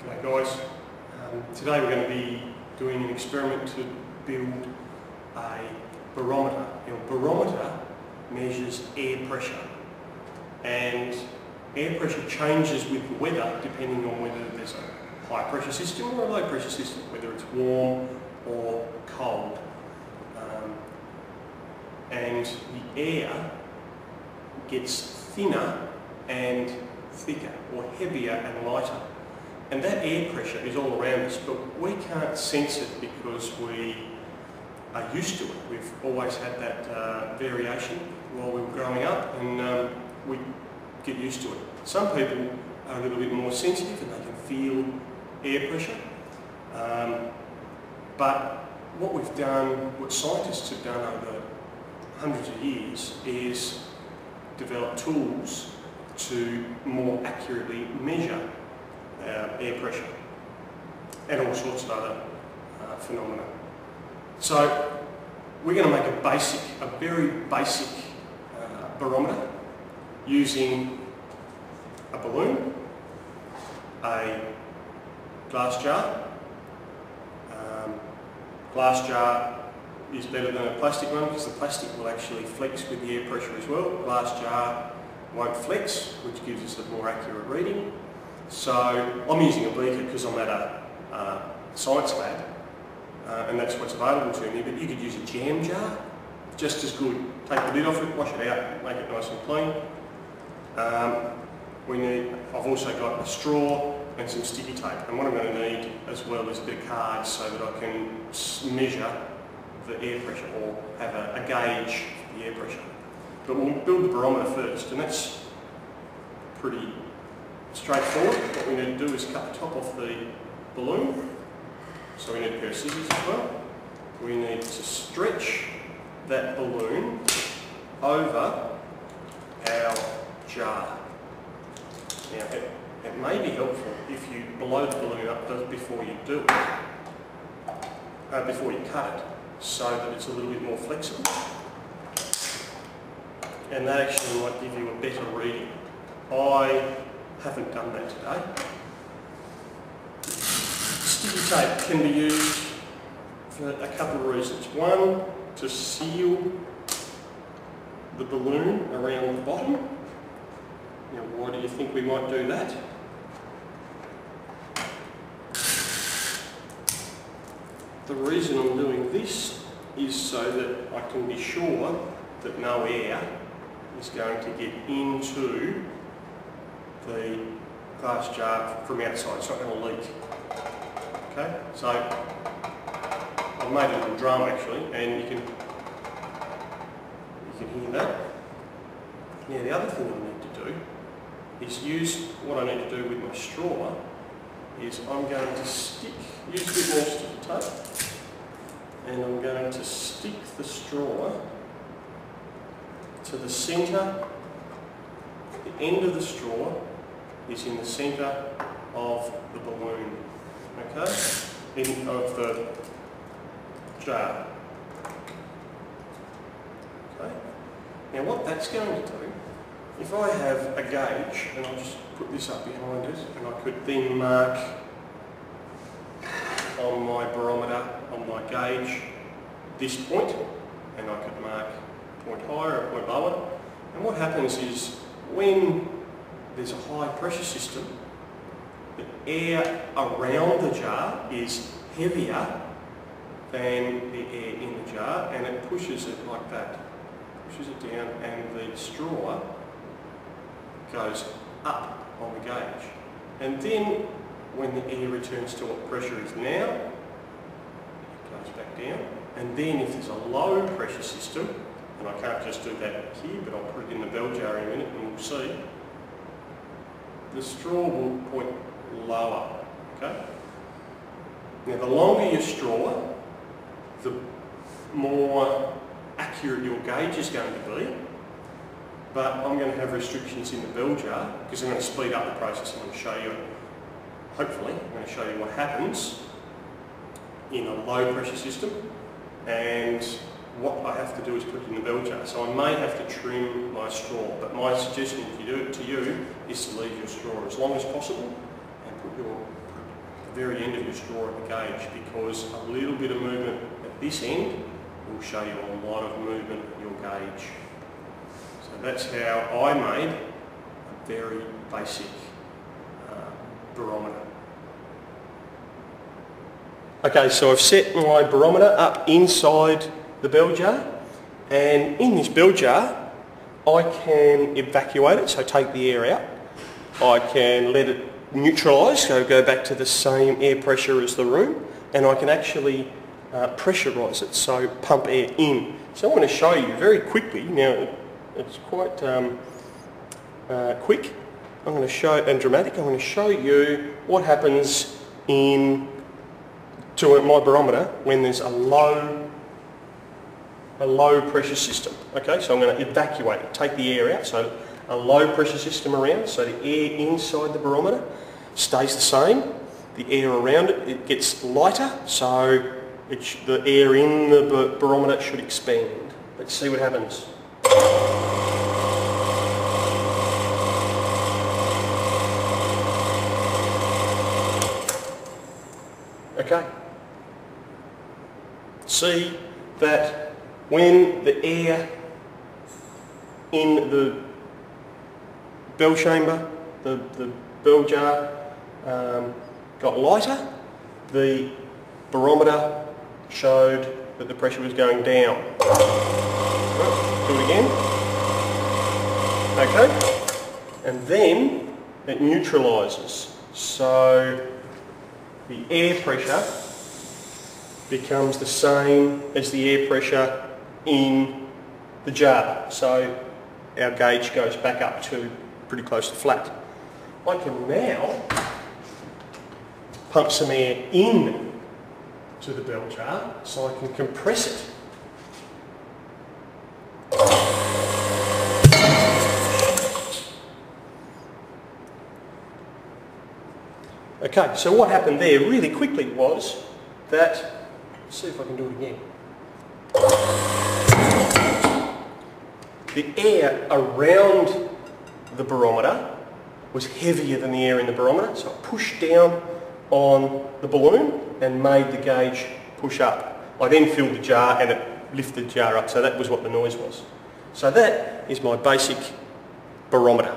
G'day guys. Today we're going to be doing an experiment to build a barometer. Now, a barometer measures air pressure, and air pressure changes with the weather depending on whether there's a high pressure system or a low pressure system, whether it's warm or cold. And the air gets thinner and thicker, or heavier and lighter. And that air pressure is all around us, but we can't sense it because we are used to it. We've always had that variation while we were growing up, and we get used to it. Some people are a little bit more sensitive and they can feel air pressure. But what we've done, what scientists have done over hundreds of years, is develop tools to more accurately measure air pressure and all sorts of other phenomena. So we're going to make a very basic barometer using a balloon, a glass jar. Glass jar is better than a plastic one because the plastic will actually flex with the air pressure as well. Glass jar won't flex, which gives us a more accurate reading. So I'm using a beaker because I'm at a science lab, and that's what's available to me, but you could use a jam jar, just as good. Take the lid off it, wash it out, make it nice and clean. I've also got a straw and some sticky tape, and what I'm going to need as well is a bit of cards so that I can measure the air pressure, or have a gauge for the air pressure. But we'll build the barometer first, and that's pretty straightforward. What we need to do is cut the top off the balloon. So we need a pair of scissors as well. We need to stretch that balloon over our jar. Now it may be helpful if you blow the balloon up before you do it, before you cut it, so that it's a little bit more flexible. And that actually might give you a better reading. I haven't done that today. Sticky tape can be used for a couple of reasons. One, to seal the balloon around the bottom. Now, why do you think we might do that? The reason I'm doing this is so that I can be sure that no air is going to get into the glass jar from outside. It's not going to leak. Okay, so I've made a little drum actually, and you can hear that. Now the other thing I need to do is use what I need to do with my straw. Is I'm going to use a bit more sticky tape, and I'm going to stick the straw to the centre. The end of the straw is in the centre of the balloon, okay, of the jar. Okay. Now what that's going to do, if I have a gauge, and I'll just put this up behind it, and I could then mark on my barometer, on my gauge, this point, and I could mark a point higher, a point lower. And what happens is, when there's a high pressure system, the air around the jar is heavier than the air in the jar, and it pushes it like that. Pushes it down, and the straw goes up on the gauge. And then when the air returns to what pressure is now, it goes back down. And then if there's a low pressure system, and I can't just do that here, but I'll put it in the bell jar in a minute and we'll see, the straw will point lower, okay? Now the longer your straw, the more accurate your gauge is going to be, but I'm going to have restrictions in the bell jar because I'm going to speed up the process. I'm going to show you, hopefully, I'm going to show you what happens in a low pressure system, and what I have to do is put it in the bell jar. So I may have to trim my straw, but my suggestion to you is to leave your straw as long as possible and put very end of your straw at the gauge, because a little bit of movement at this end will show you a lot of movement at your gauge. So that's how I made a very basic barometer. Okay, so I've set my barometer up inside the bell jar, and in this bell jar I can evacuate it, so take the air out. I can let it neutralise, so go back to the same air pressure as the room, and I can actually pressurise it, so pump air in. So I'm going to show you very quickly. Now it's quite quick. I'm going to show, and dramatic. I'm going to show you what happens to my barometer when there's a low pressure system. Okay, so I'm going to evacuate it, take the air out, so a low pressure system around, so the air inside the barometer stays the same. The air around it gets lighter, so the air in the barometer should expand. Let's see what happens. Okay. See that when the air in the bell chamber, the bell jar, got lighter, the barometer showed that the pressure was going down. Do it again. Okay. And then it neutralises. So the air pressure becomes the same as the air pressure in the jar. So our gauge goes back up to pretty close to flat. I can now pump some air in to the bell jar so I can compress it. Okay, so what happened there really quickly was that, let's see if I can do it again. The air around the barometer was heavier than the air in the barometer, so it pushed down on the balloon and made the gauge push up. I then filled the jar and it lifted the jar up, so that was what the noise was. So that is my basic barometer.